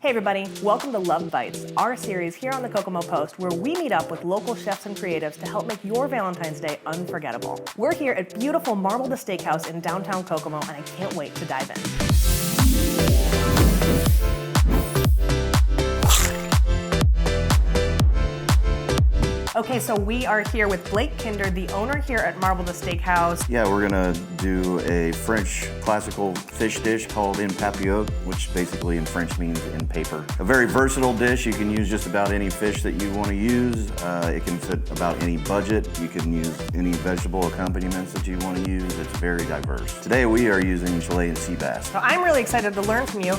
Hey everybody, welcome to Love Bites, our series here on the Kokomo Post where we meet up with local chefs and creatives to help make your Valentine's Day unforgettable. We're here at beautiful Marble The Steakhouse in downtown Kokomo and I can't wait to dive in. Okay, so we are here with Blake Kinder, the owner here at Marble The Steakhouse. Yeah, we're gonna do a French classical fish dish called en papillote, which basically in French means in paper. A very versatile dish. You can use just about any fish that you want to use. It can fit about any budget. You can use any vegetable accompaniments that you want to use. It's very diverse. Today we are using Chilean sea bass. So I'm really excited to learn from you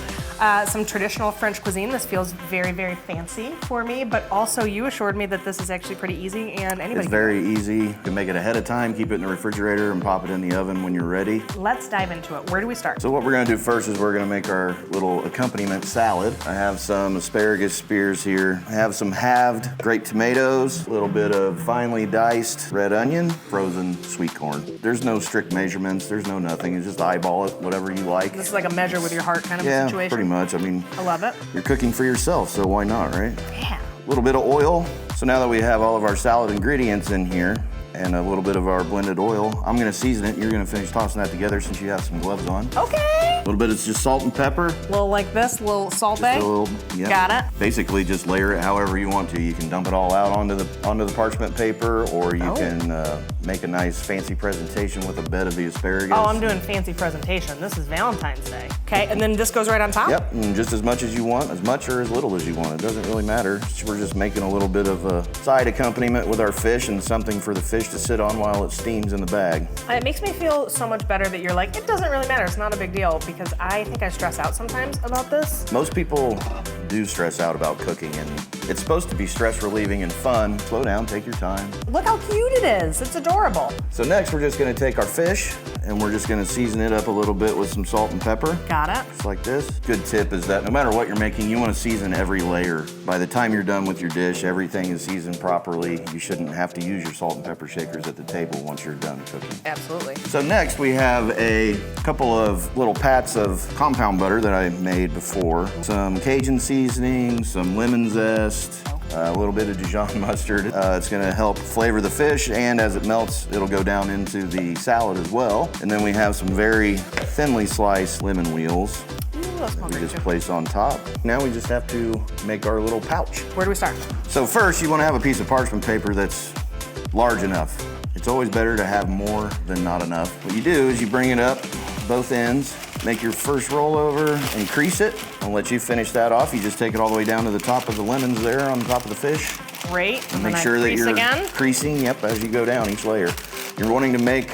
some traditional French cuisine. This feels very, very fancy for me, but also you assured me that this is actually pretty easy and anybody It's very easy. You can make it ahead of time, keep it in the refrigerator, and pop it in the oven when you're ready. Let's dive into it. Where do we start? So what we're gonna do first is we're gonna make our little accompaniment salad. I have some asparagus spears here. I have some halved grape tomatoes, a little bit of finely diced red onion, frozen sweet corn. There's no strict measurements, there's no nothing. It's just eyeball it, whatever you like. This is like a measure with your heart kind of situation. Yeah, pretty much. I mean, I love it. You're cooking for yourself, so why not, right? Yeah. A little bit of oil. So now that we have all of our salad ingredients in here and a little bit of our blended oil, I'm gonna season it and you're gonna finish tossing that together since you have some gloves on. Okay. A little bit of just salt and pepper. A little like this, a little salt Just bay. a little, yeah. Got it. Basically just layer it however you want to. You can dump it all out onto the parchment paper, or you can make a nice fancy presentation with a bed of the asparagus. Oh, I'm doing fancy presentation. This is Valentine's Day. Okay, and then this goes right on top? Yep, and just as much as you want, as much or as little as you want. It doesn't really matter. We're just making a little bit of a side accompaniment with our fish and something for the fish to sit on while it steams in the bag. It makes me feel so much better that you're like, it doesn't really matter, it's not a big deal, because I think I stress out sometimes about this. Most people do stress out about cooking, and it's supposed to be stress relieving and fun. Slow down, take your time. Look how cute it is, it's adorable. So next we're just gonna take our fish and we're just gonna season it up a little bit with some salt and pepper. Got it. Just like this. Good tip is that no matter what you're making, you wanna season every layer. By the time you're done with your dish, everything is seasoned properly. You shouldn't have to use your salt and pepper shakers at the table once you're done cooking. Absolutely. So next we have a couple of little pats of compound butter that I made before. Some Cajun seasoning, some lemon zest, a little bit of Dijon mustard. It's gonna help flavor the fish, and as it melts, it'll go down into the salad as well. And then we have some very thinly sliced lemon wheels. We just place on top. Now we just have to make our little pouch. Where do we start? So first, you wanna have a piece of parchment paper that's large enough. It's always better to have more than not enough. What you do is you bring it up both ends, make your first roll over and crease it. I'll let you finish that off. You just take it all the way down to the top of the lemons there on top of the fish. Great. And Make then sure I that crease you're again. creasing, yep, as you go down each layer. You're wanting to make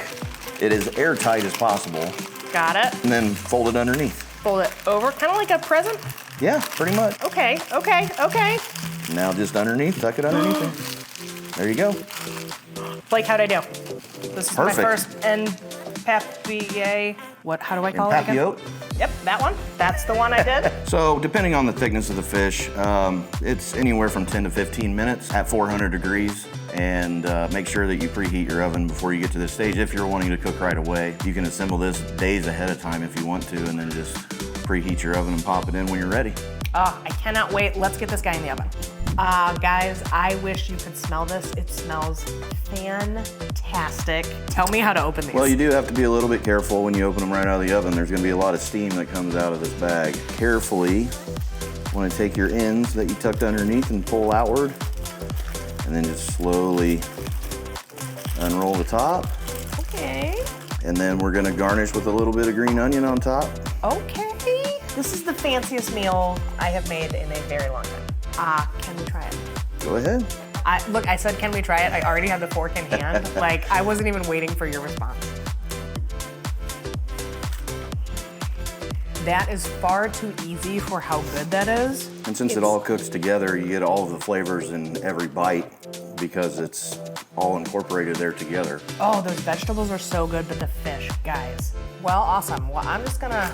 it as airtight as possible, Got it. and then fold it underneath. Fold it over, kind of like a present. Yeah, pretty much. Okay, okay, okay. Now just underneath, tuck it underneath there. There you go. Blake, how'd I do? This is Perfect. my first en papillote. What, how do I call it again? Papillote. Yep, that one. That's the one I did. So depending on the thickness of the fish, it's anywhere from 10 to 15 minutes at 400 degrees. And make sure that you preheat your oven before you get to this stage. If you're wanting to cook right away, you can assemble this days ahead of time if you want to, and then just preheat your oven and pop it in when you're ready. Oh, I cannot wait. Let's get this guy in the oven. Guys, I wish you could smell this. It smells fantastic. Tell me how to open these. Well, you do have to be a little bit careful when you open them right out of the oven. There's gonna be a lot of steam that comes out of this bag. Carefully, you wanna take your ends that you tucked underneath and pull outward, and then just slowly unroll the top. Okay. And then we're gonna garnish with a little bit of green onion on top. Okay. This is the fanciest meal I have made in a very long time. Can we try it? Go ahead. Look, I said, can we try it? I already had the fork in hand. Like, I wasn't even waiting for your response. That is far too easy for how good that is. And since it all cooks together, you get all of the flavors in every bite because it's all incorporated there together. Oh, those vegetables are so good, but the fish, guys. Well, awesome. Well, I'm just gonna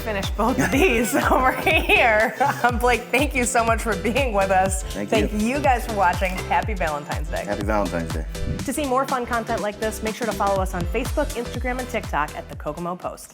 finish both of these over here. Blake, thank you so much for being with us. Thank you. You guys for watching. Happy Valentine's Day. Happy Valentine's Day. To see more fun content like this, make sure to follow us on Facebook, Instagram, and TikTok at the Kokomo Post.